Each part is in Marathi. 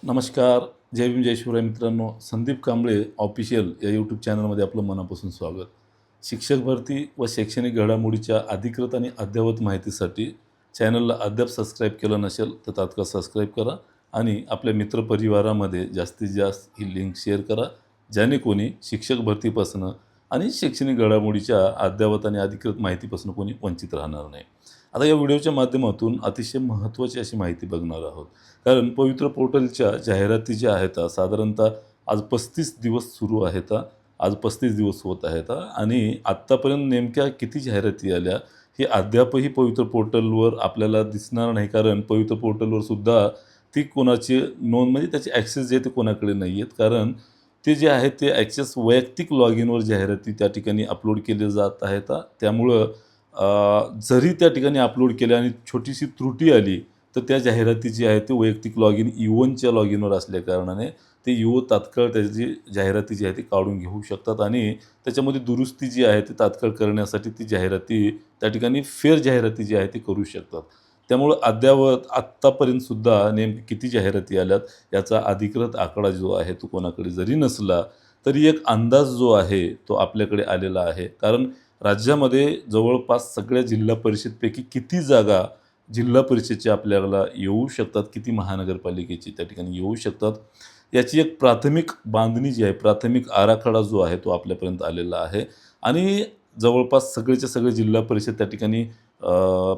नमस्कार. जय भीम, जय शिवराय मित्रांनो. संदीप कांबळे ऑफिशियल या यूट्यूब चॅनलमध्ये आपलं मनापासून स्वागत. शिक्षक भरती व शैक्षणिक घडामोडीच्या अधिकृत आणि अद्ययावत माहितीसाठी चॅनलला अद्याप सबस्क्राईब केलं नसेल तर तात्काळ सबस्क्राईब करा आणि आपल्या मित्रपरिवारामध्ये जास्तीत जास्त ही लिंक शेअर करा, ज्याने कोणी शिक्षक भरतीपासून आणि शैक्षणिक घडामोडीच्या अद्ययावत आणि अधिकृत माहितीपासून कोणी वंचित राहणार नाही. आता या व्हिडिओच्या माध्यमातून अतिशय महत्त्वाची अशी माहिती बघणार आहोत. कारण पवित्र पोर्टलच्या जाहिराती ज्या आहेत साधारणतः आज 35 दिवस सुरू आहेत. आज 35 दिवस होत आहेत आणि आत्तापर्यंत नेमक्या किती जाहिराती आल्या हे अद्यापही पवित्र पोर्टलवर आपल्याला दिसणार नाही. कारण पवित्र पोर्टलवर सुद्धा ती कोणाची नोंद म्हणजे त्याचे ॲक्सेस जे ते कोणाकडे नाही आहेत. कारण ते जे आहे ते ॲक्सेस वैयक्तिक लॉग इनवर जाहिराती त्या ठिकाणी अपलोड केले जात आहेत. त्यामुळं जरी त्या ठिकाणी अपलोड केल्या आणि छोटीशी त्रुटी आली तर त्या जाहिराती जी आहे ते वैयक्तिक लॉग इन इओनच्या लॉग इनवर असल्याकारणाने ते इओ तात्काळ त्याची जाहिराती जी आहे ती काढून घेऊ शकतात आणि त्याच्यामध्ये दुरुस्ती जी आहे ती तात्काळ करण्यासाठी ती जाहिराती त्या ठिकाणी फेर जाहिराती जी आहे ती करू शकतात. त्यामुळं अद्ययावत आत्तापर्यंतसुद्धा नेमकी किती जाहिराती आल्यात याचा अधिकृत आकडा जो आहे तो कोणाकडे जरी नसला तरी एक अंदाज जो आहे तो आपल्याकडे आलेला आहे. कारण राज्यामध्ये जवळपास सगळ्या जिल्हा परिषदपैकी किती जागा जिल्हा परिषदच्या आपल्याला येऊ शकतात, किती महानगरपालिकेची त्या ठिकाणी येऊ शकतात, याची एक प्राथमिक बांधणी जी आहे, प्राथमिक आराखडा जो आहे तो आपल्यापर्यंत आलेला आहे. आणि जवळपास सगळेच्या सगळे जिल्हा परिषद त्या ठिकाणी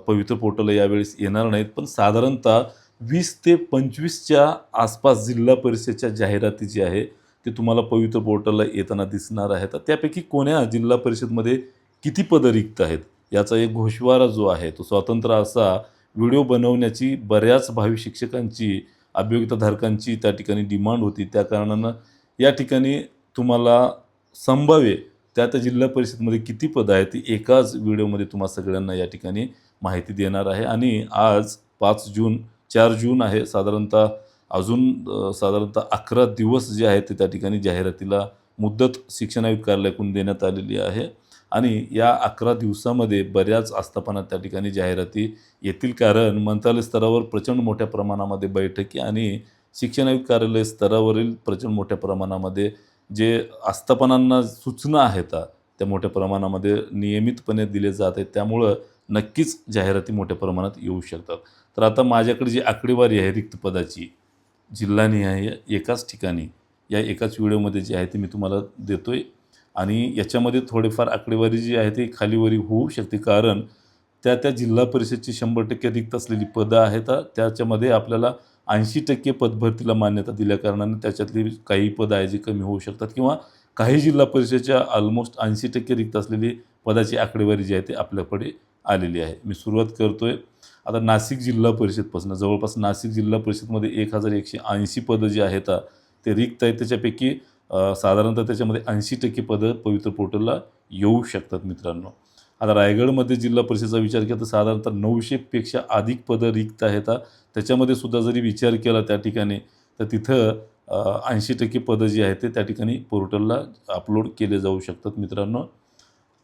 पवित्र पोर्टलला यावेळेस येणार नाहीत. पण साधारणतः 20 ते 25च्या आसपास जिल्हा परिषदच्या जाहिराती जी आहे ते तुम्हाला पवित्र पोर्टलला येताना दिसणार आहेत. त्यापैकी कोण्या जिल्हा परिषदमध्ये किती पदं रिक्त आहेत याचा एक गोषवारा जो आहे तो स्वतंत्र असा व्हिडिओ बनवण्याची बऱ्याच भावी शिक्षकांची, अभियोग्यताधारकांची त्या ठिकाणी डिमांड होती. त्या कारणानं या ठिकाणी तुम्हाला संभाव्य त्या जिल्हा परिषदमध्ये किती पदं आहेत ती एकाच व्हिडिओमध्ये तुम्हा सगळ्यांना या ठिकाणी माहिती देणार आहे. आणि आज 5 जून 4 जून आहे. अजून साधारणतः 11 दिवस जे आहेत ते त्या ठिकाणी जाहिरातीला मुदत शिक्षण आयुक्त कार्यालयाकडून देण्यात आलेली आहे. आणि या 11 दिवसामध्ये बऱ्याच आस्थापनात त्या ठिकाणी जाहिराती येतील. कारण मंत्रालय स्तरावर प्रचंड मोठ्या प्रमाणामध्ये बैठकी आणि शिक्षण आयुक्त कार्यालय स्तरावरील प्रचंड मोठ्या प्रमाणामध्ये जे आस्थापनांना सूचना आहेत त्या मोठ्या प्रमाणामध्ये नियमितपणे दिले जात आहेत. त्यामुळं नक्कीच जाहिराती मोठ्या प्रमाणात येऊ शकतात. तर आता माझ्याकडे जी आकडेवारी आहे रिक्त पदाची जिल्हानिहाय एकाच ठिकाणी या एकाच व्हिडिओमध्ये जी आहे ती मी तुम्हाला देतो आहे. आणि याच्यामध्ये थोडेफार आकडेवारी जी आहे ती खालीवरी होऊ शकते. कारण त्या जिल्हा परिषदची 100% रिक्त असलेली पदं आहेत. त्याच्यामध्ये आपल्याला 80% पदभरतीला मान्यता दिल्याकारणाने त्याच्यातली काही पदं आहे जी कमी होऊ शकतात किंवा काही जिल्हा परिषदेच्या ऑलमोस्ट 80% रिक्त असलेली पदाची आकडेवारी जी आहे ती आपल्याकडे आलेली आहे. मी सुरुवात करतो आहे. आता नाशिक जिल्हा परिषदपासून जवळपास नाशिक जिल्हा परिषदमध्ये 1180 पदं जी आहेत ते रिक्त आहेत. त्याच्यापैकी साधारणतः त्याच्यामध्ये 80% पदं पवित्र पोर्टलला येऊ शकतात मित्रांनो. आता रायगडमध्ये जिल्हा परिषदेचा विचार केला तर साधारणतः 900पेक्षा अधिक पदं रिक्त आहेत. त्याच्यामध्ये सुद्धा जरी विचार केला त्या ठिकाणी तर तिथं 80% पदं जी आहेत ते त्या ठिकाणी पोर्टलला अपलोड केले जाऊ शकतात मित्रांनो.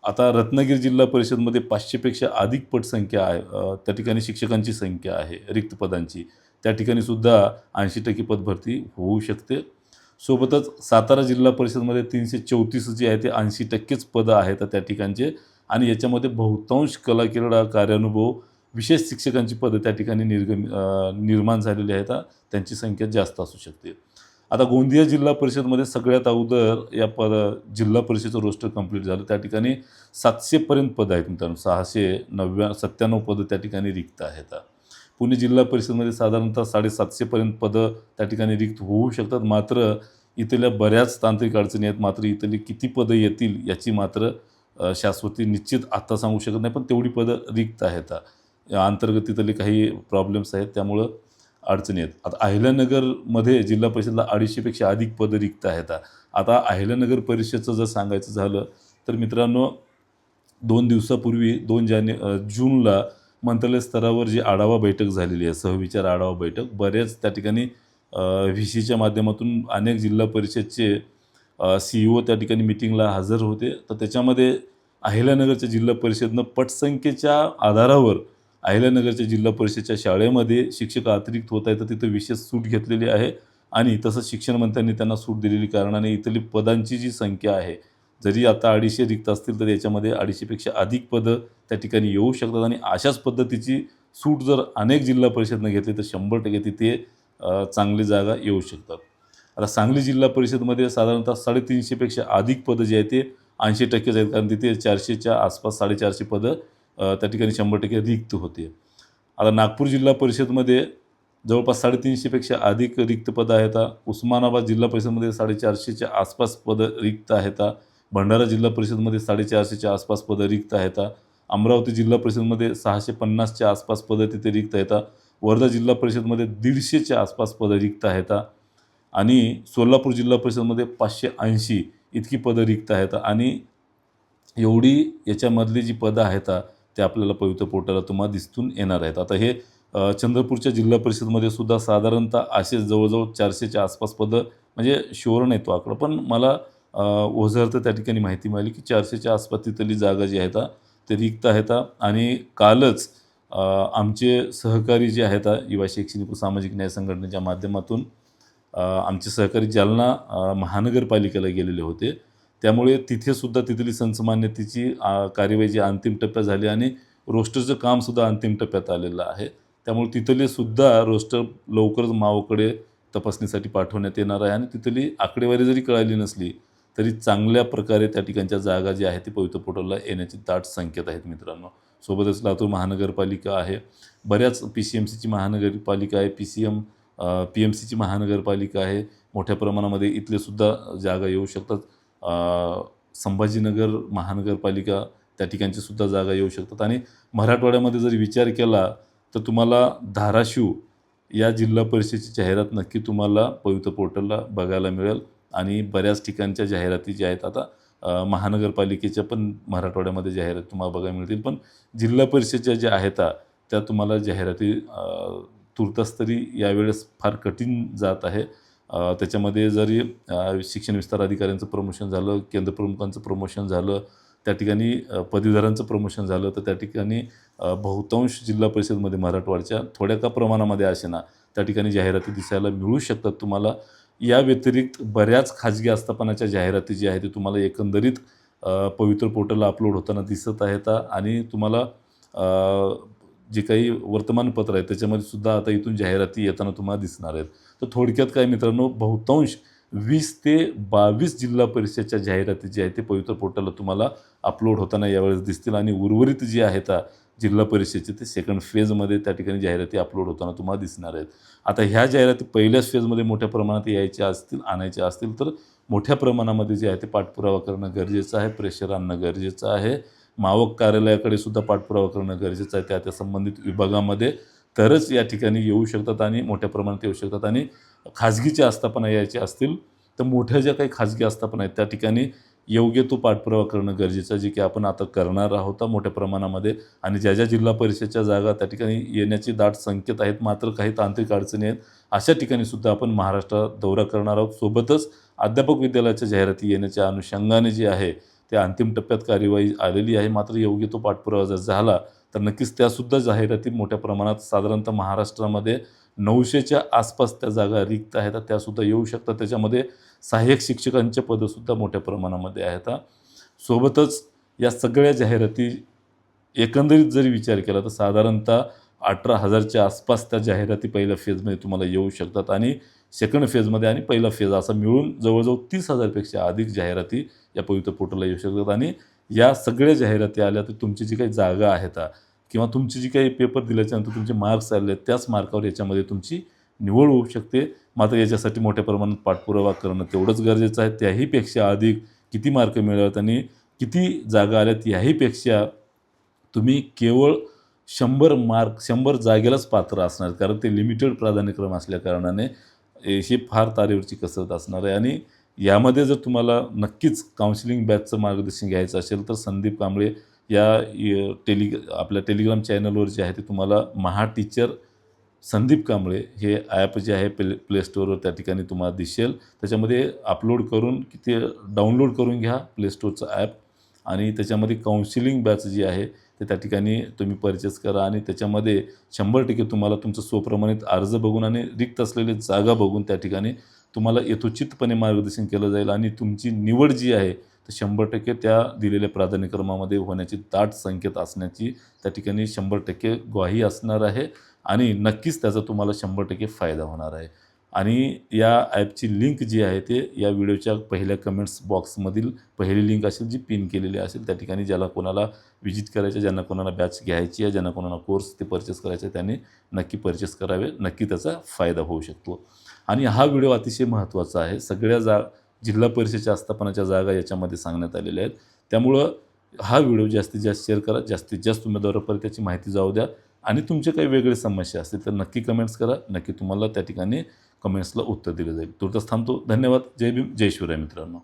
आता रत्नागिरी जिल्हा परिषदमध्ये 500पेक्षा अधिक पटसंख्या आहे. त्या ठिकाणी शिक्षकांची संख्या आहे रिक्त पदांची. त्या ठिकाणी सुद्धा 80% पदभरती होऊ शकते. सोबतच सातारा जिल्हा परिषदमध्ये 334 जे आहे ते 80%च पदं आहेत त्या ठिकाणचे. आणि याच्यामध्ये बहुतांश कला क्रीडा कार्यानुभव विशेष शिक्षकांची पदं त्या ठिकाणी निर्माण झालेली आहेत. त्यांची संख्या जास्त असू शकते. आता गोंदिया जिल्हा परिषदमध्ये सगळ्यात अगोदर या जिल्हा परिषदेचं रोस्टर कंप्लीट झालं. त्या ठिकाणी 700पर्यंत पदं आहेत मित्रांनो. 697 पदं त्या ठिकाणी रिक्त आहेत. पुणे जिल्हा परिषदमध्ये साधारणतः 750पर्यंत पदं त्या ठिकाणी रिक्त होऊ शकतात. मात्र इथल्या बऱ्याच तांत्रिक अडचणी आहेत. मात्र इथली किती पदं येतील याची मात्र शाश्वती निश्चित आत्ता सांगू शकत नाही. पण तेवढी पदं रिक्त आहेत. या अंतर्गत तिथले काही प्रॉब्लेम्स आहेत त्यामुळं अडचणी आहेत. आता अहिल्यानगरमध्ये जिल्हा परिषदला 250पेक्षा अधिक पदं रिक्त आहेत. आता अहिल्यानगर परिषदचं जर सांगायचं झालं तर मित्रांनो 2 दिवसापूर्वी जूनला मंत्रालय स्तरावर जी आढावा बैठक झालेली आहे, सहविचार आढावा बैठक, बऱ्याच त्या ठिकाणी व्ही सीच्या माध्यमातून अनेक जिल्हा परिषदचे CEO त्या ठिकाणी मिटिंगला हजर होते. तर त्याच्यामध्ये अहिल्यानगरच्या जिल्हा परिषदनं पटसंख्येच्या आधारावर अहिल्यानगरच्या जिल्हा परिषदच्या शाळेमध्ये शिक्षक अतिरिक्त होत आहेत तर तिथं विशेष सूट घेतलेली आहे. आणि तसंच शिक्षण मंत्र्यांनी त्यांना सूट दिलेली कारणाने इथली पदांची जी संख्या आहे, जरी आता 250 रिक्त असतील तर याच्यामध्ये 250पेक्षा अधिक पदं त्या ठिकाणी येऊ शकतात आणि अशाच पद्धतीची सूट जर अनेक जिल्हा परिषदनं घेतली तर 100% तिथे चांगली जागा येऊ शकतात. आता सांगली जिल्हा परिषदमध्ये साधारणतः 350पेक्षा अधिक पदं जी आहेत ते 80%च आहेत, कारण तिथे 400च्या आसपास 450 पदं त्या ठिकाणी 100% रिक्त होते. आता नागपूर जिल्हा परिषदमध्ये जवळपास 350पेक्षा अधिक रिक्त पदं आहेत. उस्मानाबाद जिल्हा परिषदमध्ये 450च्या आसपास पदं रिक्त आहेत. भंडारा जिल्हा परिषदमध्ये 450च्या आसपास पदं रिक्त आहेत. अमरावती जिल्हा परिषदमध्ये 650च्या आसपास पदं तिथे रिक्त आहेत. वर्धा जिल्हा परिषदमध्ये 150च्या आसपास पदं रिक्त आहेत आणि सोलापूर जिल्हा परिषदमध्ये 580 इतकी पदं रिक्त आहेत आणि एवढी याच्यामधली जी पदं आहेत ते आपल्याला पवित्र पोर्टलला तुम्हाला दिसून येणार आहेत. आता हे चंद्रपूरच्या जिल्हा परिषदमध्ये सुद्धा साधारणतः असे जवळजवळ 400च्या आसपास पदं, म्हणजे शुअर नाही तो आकडा, पण मला ओझरतं त्या ठिकाणी माहिती मिळाली की 400च्या आसपास तिथली जागा जी आहेत ते रिक्त आहेत. आणि कालच आमचे सहकारी जे आहेत युवा शैक्षणिक व सामाजिक न्याय संघटनेच्या माध्यमातून आमचे सहकारी जालना महानगरपालिकेला गेलेले होते. त्यामुळे तिथेसुद्धा तिथली संचमान्यतेची कार्यवाही जी अंतिम टप्प्यात झाली आणि रोस्टरचं कामसुद्धा अंतिम टप्प्यात आलेलं आहे. त्यामुळे तिथले सुद्धा रोस्टर लवकरच मावकडे तपासणीसाठी पाठवण्यात येणार आहे आणि तिथली आकडेवारी जरी कळाली नसली तरी चांगल्या प्रकारे त्या ठिकाणच्या जागा ज्या आहेत ती पवित्र पोर्टलला येण्याची दाट संकेत आहेत मित्रांनो. सोबतच लातूर महानगरपालिका आहे, बऱ्याच PCMCची महानगरपालिका आहे, PMCची महानगरपालिका आहे. मोठ्या प्रमाणामध्ये इथले सुद्धा जागा येऊ शकतात. संभाजीनगर महानगरपालिका त्या ठिकाणची सुद्धा जागा येऊ शकतात आणि मराठवाड्यामध्ये जर विचार केला तर तुम्हाला धाराशिव या जिल्हा परिषदेची जाहिरात नक्की तुम्हाला पवित्र पोर्टलला बघायला मिळेल आणि बऱ्याच ठिकाणच्या जाहिराती ज्या आहेत आता महानगरपालिकेच्या पण मराठवाड्यामध्ये जाहिरात तुम्हाला बघायला मिळतील. पण जिल्हा परिषदेच्या ज्या आहेत त्या तुम्हाला जाहिराती तुर्तास तरी यावेळेस फार कठीण जात आहे. त्याच्यामध्ये जरी शिक्षण विस्तार अधिकाऱ्यांचं प्रमोशन झालं, केंद्रप्रमुखांचं प्रमोशन झालं, त्या ठिकाणी पदवीधरांचं प्रमोशन झालं, तर त्या ठिकाणी बहुतांश जिल्हा परिषदमध्ये मराठवाड्याच्या थोड्या का प्रमाणामध्ये असेना त्या ठिकाणी जाहिराती दिसायला मिळू शकतात तुम्हाला. या व्यतिरिक्त बऱ्याच खाजगी आस्थापनाच्या जाहिराती जी आहेत ती तुम्हाला एकंदरीत पवित्र पोर्टलला अपलोड होताना दिसत आहेत आणि तुम्हाला जे काही वर्तमानपत्र आहे त्याच्यामध्ये सुद्धा आता इथून जाहिराती येताना तुम्हाला दिसणार आहेत. तर थोडक्यात काय मित्रांनो, बहुतांश 20 ते 22 जिल्हा परिषदेच्या जाहिराती जी आहेत ते पवित्र पोर्टलला तुम्हाला अपलोड होताना यावेळेस दिसतील आणि उर्वरित जे आहेत जिल्हा परिषदेचे ते सेकंड फेजमध्ये त्या ठिकाणी जाहिराती अपलोड होताना तुम्हाला दिसणार आहेत. आता ह्या जाहिराती पहिल्याच फेजमध्ये मोठ्या प्रमाणात यायच्या असतील, आणायच्या असतील तर मोठ्या प्रमाणामध्ये जे आहे ते पाठपुरावा करणं गरजेचं आहे, प्रेशर आणणं गरजेचं आहे. मावक कार्यालयाकडे सुद्धा पाठपुरावा करणं गरजेचं आहे त्या संबंधित विभागामध्ये, तरच या ठिकाणी येऊ शकतात आणि मोठ्या प्रमाणात येऊ शकतात. आणि खाजगीच्या आस्थापना यायच्या असतील तर मोठ्या ज्या काही खाजगी आस्थापना आहेत त्या ठिकाणी योग्य तो पाठपुरावा करणं गरजेचं आहे, जे की आपण आता करणार आहोत मोठ्या प्रमाणामध्ये. आणि ज्या ज्या जिल्हा परिषदेच्या जागा त्या ठिकाणी येण्याची दाट संकेत आहेत, मात्र काही तांत्रिक अडचणी आहेत, अशा ठिकाणी सुद्धा आपण महाराष्ट्रात दौरा करणार आहोत. सोबतच अध्यापक विद्यालयाच्या जाहिराती येण्याच्या अनुषंगाने जे आहे त्या अंतिम टप्प्यात कार्यवाही आलेली आहे. मात्र योग्य तो पाठपुरावा जर झाला तर नक्कीच त्यासुद्धा जाहिराती मोठ्या प्रमाणात साधारणतः महाराष्ट्रामध्ये 900च्या आसपास त्या जागा रिक्त आहेत, त्यासुद्धा येऊ शकतात. त्याच्यामध्ये सहाय्यक शिक्षकांचे पदंसुद्धा मोठ्या प्रमाणामध्ये आहेत. सोबतच या सगळ्या जाहिराती एकंदरीत जरी विचार केला तर साधारणतः 18,000च्या आसपास त्या जाहिराती पहिल्या फेजमध्ये तुम्हाला येऊ शकतात आणि सेकंड फेजमध्ये आणि पहिला फेज असा मिळून जवळजवळ 30,000पेक्षा अधिक जाहिराती या पवित्र पोर्टलला येऊ शकतात. आणि या सगळ्या जाहिराती आल्या तर तुमची जी काही जागा आहेत किंवा तुमची जी काही पेपर दिल्याच्यानंतर तुमचे मार्क्स आले आहेत त्याच मार्कावर याच्यामध्ये तुमची निवड होऊ शकते. मात्र याच्यासाठी मोठ्या प्रमाणात पाठपुरावा करणं तेवढंच गरजेचं आहे. त्याहीपेक्षा अधिक किती मार्क मिळवत आणि किती जागा आल्यात याहीपेक्षा तुम्ही केवळ 100 जागेलाच पात्र असणार, कारण ते लिमिटेड प्राधान्यक्रम असल्याकारणाने ही फार तारेवरची कसरत असणार आहे. आणि यामध्ये जर तुम्हाला नक्कीच काउन्सिलिंग बॅचचं मार्गदर्शन घ्यायचं असेल तर संदीप कांबळे या आपल्या टेलिग्राम चॅनलवर जे आहे ते तुम्हाला महा टीचर संदीप कांबळे हे ॲप जे आहे प्ले स्टोअरवर त्या ठिकाणी तुम्हाला दिसेल. त्याच्यामध्ये अपलोड करून ते डाउनलोड करून घ्या प्ले स्टोअरचं ॲप आणि त्याच्यामध्ये काउन्सिलिंग बॅच जी आहे ते त्या ठिकाणी तुम्ही परचेस करा आणि त्याच्यामध्ये 100% तुम्हाला तुमचं स्वप्रमाणित अर्ज बघून आणि रिक्त असलेली जागा बघून त्या ठिकाणी तुम्हाला यथोचितपणे मार्गदर्शन केलं जाईल आणि तुमची निवड जी आहे तर 100% त्या दिलेल्या प्राधान्यक्रमामध्ये होण्याची दाट संकेत असण्याची त्या ठिकाणी 100% ग्वाही असणार आहे आणि नक्कीच त्याचा तुम्हाला 100% फायदा होणार आहे. आणि या ॲपची लिंक जी आहे ते या व्हिडिओच्या पहिल्या कमेंट्स बॉक्समधील पहिली लिंक असेल जी पिन केलेली असेल. त्या ठिकाणी ज्याला कोणाला व्हिजिट करायचं, ज्यांना कोणाला बॅच घ्यायची आहे, ज्यांना कोणाला कोर्स ते परचेस करायचे आहे, त्यांनी नक्की परचेस करावे. नक्की त्याचा फायदा होऊ शकतो. आणि हा व्हिडिओ अतिशय महत्त्वाचा आहे. सगळ्या जिल्हा परिषदेच्या आस्थापनाच्या जागा याच्यामध्ये सांगण्यात आलेल्या आहेत. त्यामुळं हा व्हिडिओ जास्तीत जास्त शेअर करा. जास्तीत जास्त उमेदवारापर्यंत त्याची माहिती जाऊ द्या. आणि तुमचे काही वेगळे समस्या असतील तर नक्की कमेंट्स करा. नक्की तुम्हाला त्या ठिकाणी कमेंट्सला उत्तर दिलं जाईल. तुर्तास थांबतो. धन्यवाद. जय भीम, जय शिवराय मित्रांनो.